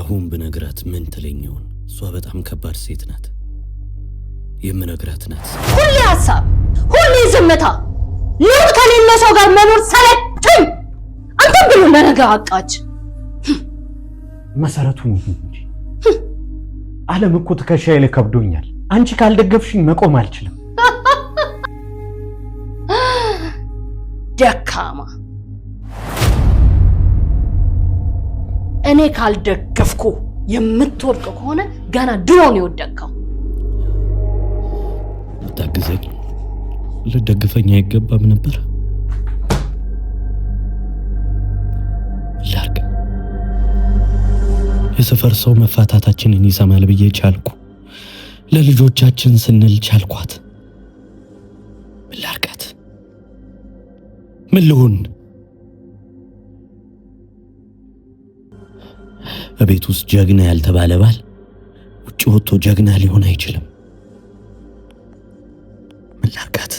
አሁን ብነግራት ምን ትለኝውን? እሷ በጣም ከባድ ሴት ናት። የምነግራት ናት። ሁሌ ሐሳብ፣ ሁሌ ዝምታ፣ ኑር ከሌለ ሰው ጋር መኖር ሰለቸኝ። አንተም ብሎ ለነገ አቃጭ መሰረቱን ይሁን እንጂ ዓለም እኮ ትከሻዬ ላይ ከብዶኛል። አንቺ ካልደገፍሽኝ መቆም አልችልም። ደካማ እኔ ካልደገፍኩ የምትወድቅ ከሆነ ገና ድሮን ይወደቅከው። ታግዘኝ። ልደግፈኝ አይገባም ነበር? ላርግ የሰፈር ሰው መፋታታችንን ይሰማል ብዬ ቻልኩ። ለልጆቻችን ስንል ቻልኳት። ምን ላርጋት? ምን ልሁን? በቤት ውስጥ ጀግና ያልተባለ ባል ውጭ ወጥቶ ጀግና ሊሆን አይችልም። ምን ላርጋት?